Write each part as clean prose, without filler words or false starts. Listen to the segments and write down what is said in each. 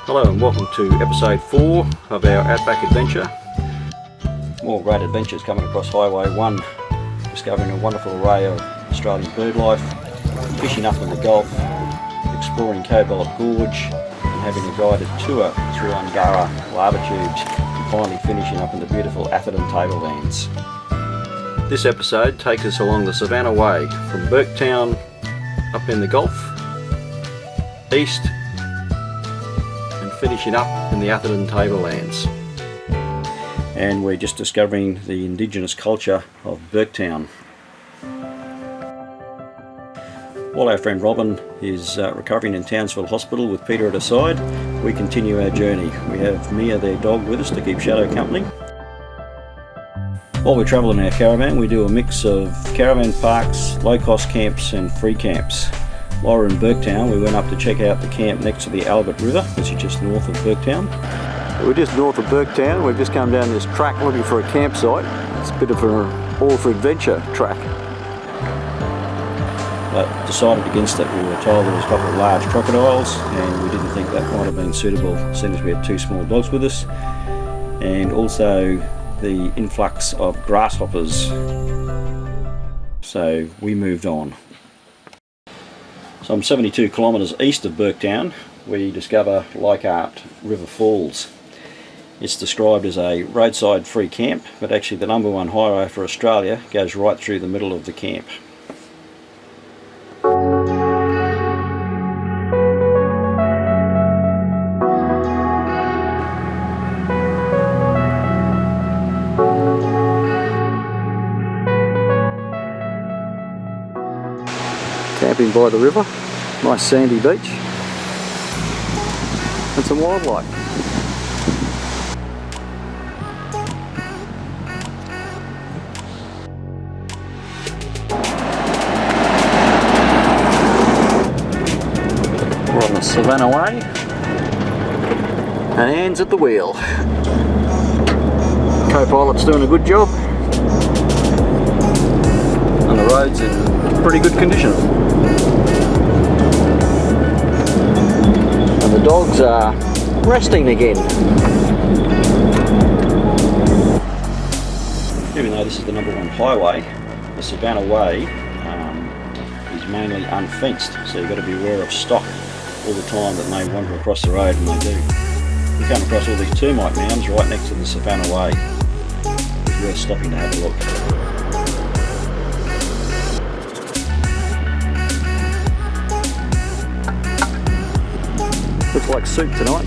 Hello and welcome to episode 4 of our Outback adventure. More great adventures coming across Highway 1, discovering a wonderful array of Australian bird life, fishing up in the Gulf, exploring Cobbold Gorge and having a guided tour through Undara Lava Tubes and finally finishing up in the beautiful Atherton Tablelands. This episode takes us along the Savannah Way from Burketown up in the Gulf, east, and finishing up in the Atherton Tablelands. And we're just discovering the indigenous culture of Burketown. While our friend Robin is recovering in Townsville Hospital with Peter at her side, we continue our journey. We have Mia, their dog, with us to keep Shadow company. While we travel in our caravan, we do a mix of caravan parks, low-cost camps and free camps. While we're in Burketown, we went up to check out the camp next to the Albert River, which is just north of Burketown. We're just north of Burketown. We've just come down this track looking for a campsite. It's a bit of an all-for-adventure track. But decided against it. We were told there was a couple of large crocodiles and we didn't think that might have been suitable, seeing as we had 2 small dogs with us. And also the influx of grasshoppers. So we moved on. Some 72 kilometres east of Burketown, we discover Leichhardt River Falls. It's described as a roadside free camp, but actually the #1 highway for Australia goes right through the middle of the camp. Camping by the river, nice sandy beach and some wildlife. We're on the Savannah Way and Anne's at the wheel. Co-pilot's doing a good job and the road's in pretty good condition. And the dogs are resting again. Even though this is the #1 highway, the Savannah Way is mainly unfenced, so you've got to be aware of stock all the time that may wander across the road, and they do. You come across all these termite mounds right next to the Savannah Way. It's worth stopping to have a look. Looks like soup tonight.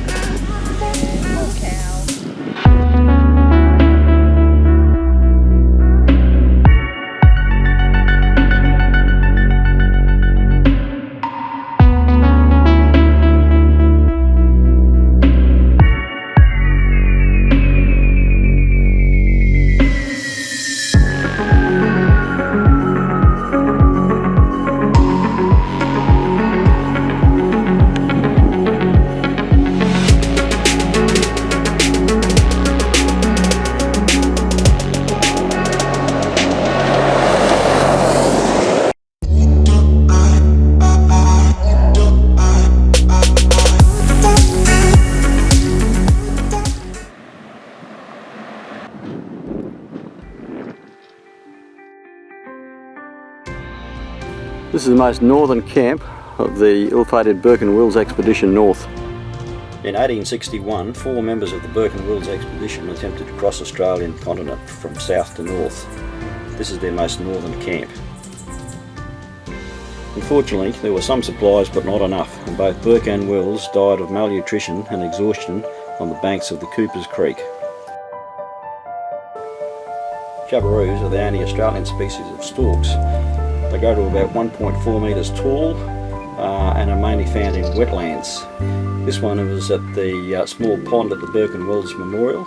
This is the most northern camp of the ill-fated Burke and Wills expedition north. In 1861, 4 members of the Burke and Wills expedition attempted to cross the Australian continent from south to north. This is their most northern camp. Unfortunately, there were some supplies but not enough, and both Burke and Wills died of malnutrition and exhaustion on the banks of the Coopers Creek. Jabberoos are the only Australian species of storks. They go to about 1.4 metres tall and are mainly found in wetlands. This one was at the small pond at the Burke and Wills Memorial.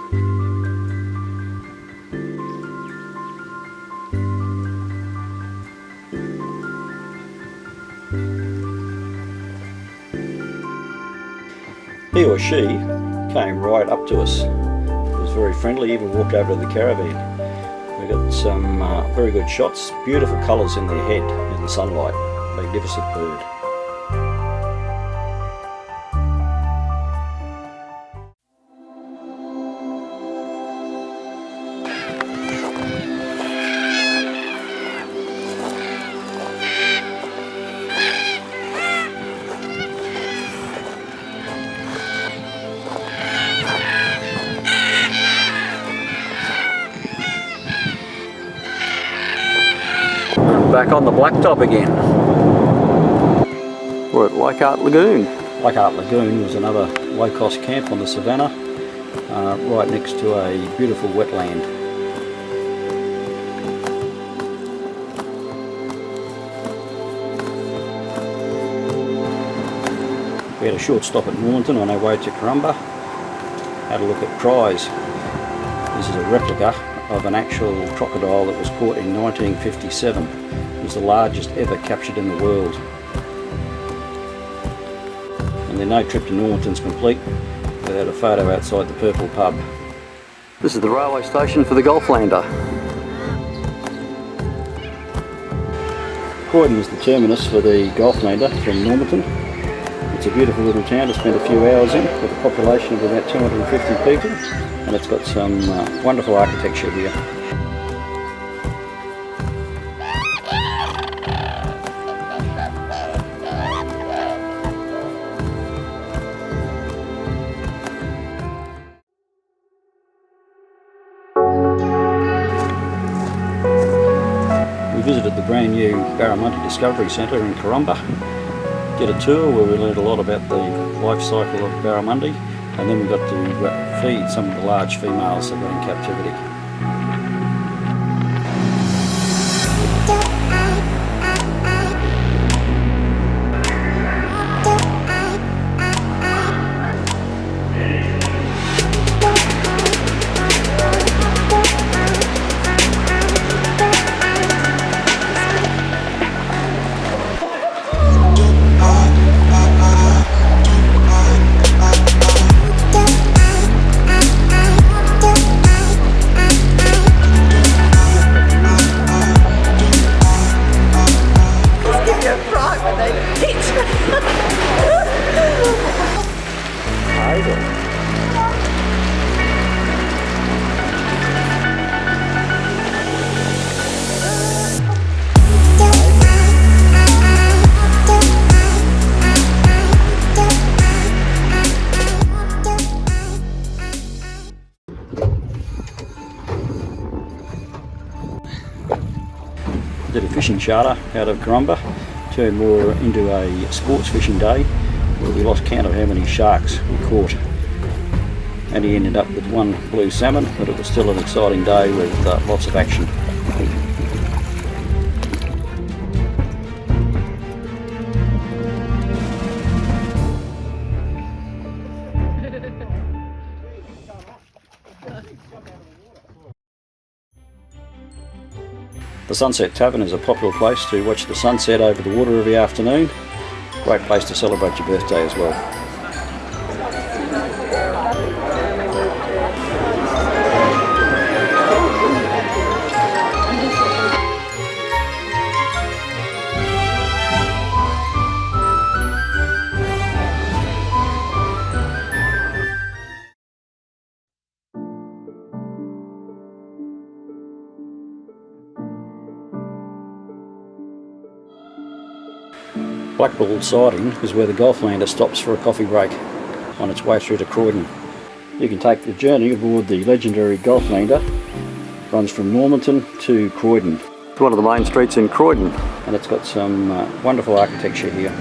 He or she came right up to us. It was very friendly, even walked over to the caravan. We got some very good shots, beautiful colours in their head in the sunlight. Magnificent bird. back on the blacktop again. We're at Leichhardt Lagoon. Leichhardt Lagoon was another low-cost camp on the Savannah, right next to a beautiful wetland. We had a short stop at Normanton on our way to Karumba. Had a look at prize. This is a replica of an actual crocodile that was caught in 1957. It was the largest ever captured in the world. And then no trip to Normanton's complete without a photo outside the Purple pub. This is the railway station for the Golflander. Croydon is the terminus for the Golflander from Normanton. It's a beautiful little town to spend a few hours in, with a population of about 250 people, and it's got some wonderful architecture here. We visited the brand new Barramundi Discovery Centre in Karumba. Did a tour where we learned a lot about the life cycle of Barramundi, and then we got to feed some of the large females that were in captivity. Did a fishing charter out of Karumba, turned more into a sports fishing day where we lost count of how many sharks we caught. And he ended up with one blue salmon, but it was still an exciting day with lots of action. The Sunset Tavern is a popular place to watch the sunset over the water every afternoon. Great place to celebrate your birthday as well. Blackpool siding is where the Golflander stops for a coffee break on its way through to Croydon. You can take the journey aboard the legendary Golflander. It runs from Normanton to Croydon. It's one of the main streets in Croydon, and it's got some wonderful architecture here.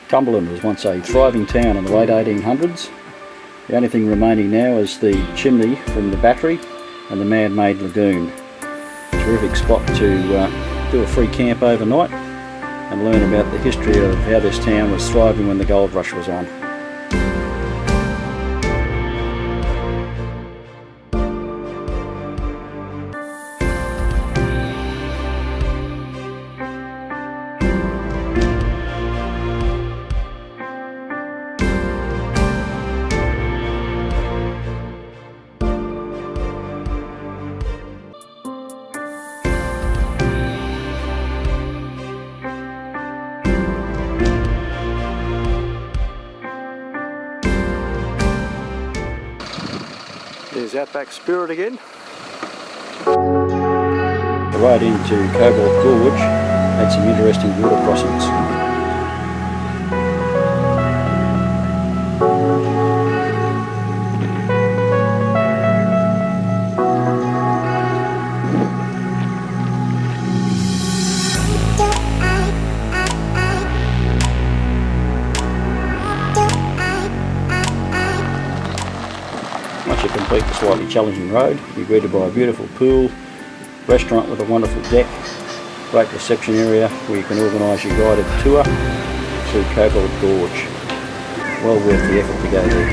Cumberland was once a thriving town in the late 1800s. The only thing remaining now is the chimney from the battery and the man-made lagoon. Terrific spot to do a free camp overnight and learn about the history of how this town was thriving when the gold rush was on. There's Outback Spirit again. The road into Cobbold Gorge had some interesting water crossings. complete the slightly challenging road. You're greeted by a beautiful pool, restaurant with a wonderful deck, great reception area where you can organise your guided tour through Cobbold Gorge. Well worth the effort to go there.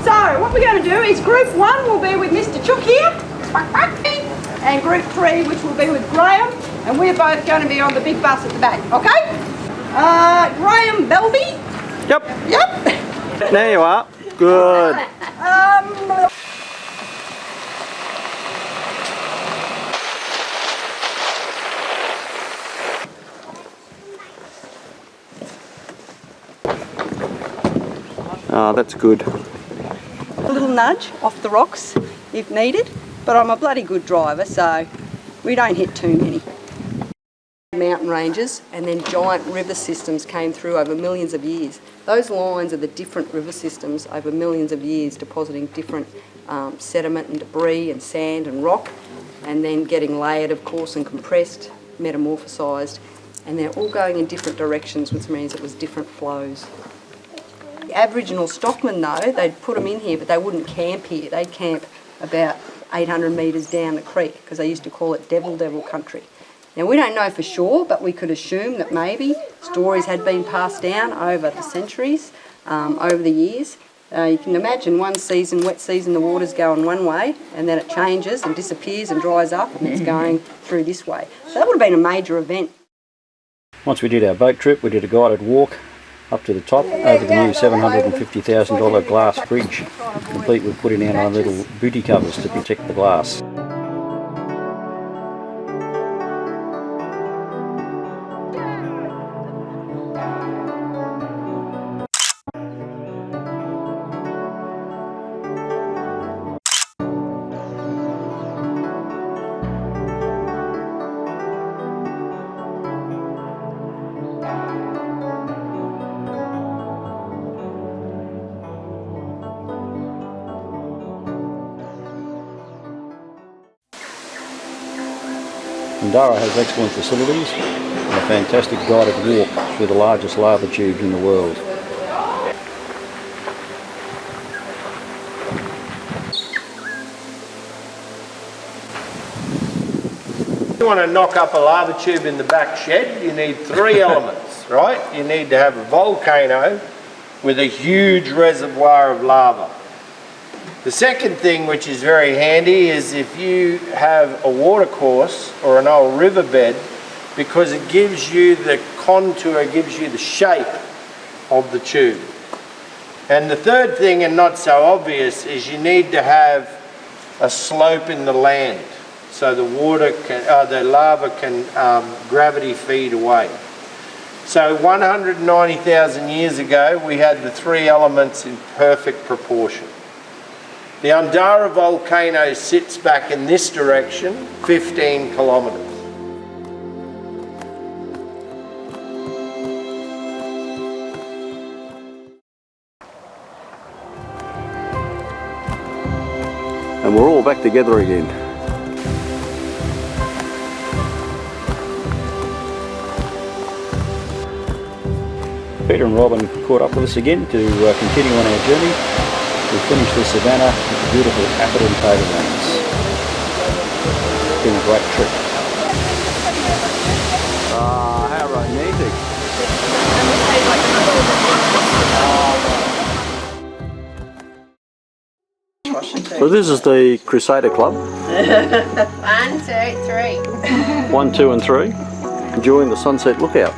So what we're going to do is group 1 will be with Mr. Chook here, and group 3 which will be with Graham, and we're both going to be on the big bus at the back, okay? Graham Belby? Yep. Yep. There you are. Good. Ah, that's good. A little nudge off the rocks if needed, but I'm a bloody good driver, so we don't hit too many. Mountain ranges and then giant river systems came through over millions of years. Those lines are the different river systems over millions of years depositing different sediment and debris and sand and rock, and then getting layered, of course, and compressed, metamorphosised, and they're all going in different directions, which means it was different flows. The Aboriginal stockmen, though, they'd put them in here, but they wouldn't camp here. They'd camp about 800 metres down the creek because they used to call it Devil country. Now, we don't know for sure, but we could assume that maybe stories had been passed down over the centuries, over the years. You can imagine one season, wet season, the water's going one way, and then it changes and disappears and dries up, and it's going through this way. So that would have been a major event. Once we did our boat trip, we did a guided walk up to the top over the new $750,000 glass bridge, complete with putting in our little booty covers to protect the glass. Undara has excellent facilities and a fantastic guided walk through the largest lava tubes in the world. If you want to knock up a lava tube in the back shed, you need 3 elements, right? You need to have a volcano with a huge reservoir of lava. The second thing, which is very handy, is if you have a watercourse or an old riverbed, because it gives you the contour, gives you the shape of the tube. And the third thing, and not so obvious, is you need to have a slope in the land so the water can, the lava can gravity feed away. So 190,000 years ago, we had the 3 elements in perfect proportion. The Undara volcano sits back in this direction, 15 kilometres. And we're all back together again. Peter and Robin caught up with us again to continue on our journey. We finished the Savannah with the beautiful Atherton Tablelands. It's been a great trip. How romantic. So this is the Crusader Club. 1, 2, 3. 1, 2 and 3. Enjoying the sunset lookout.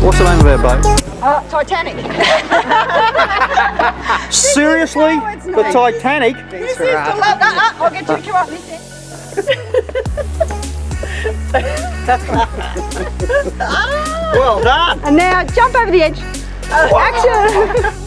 What's the name of our boat? Titanic. Seriously? The Titanic? This is the love. I'll get you to come up this end. Well done! And now jump over the edge. Action!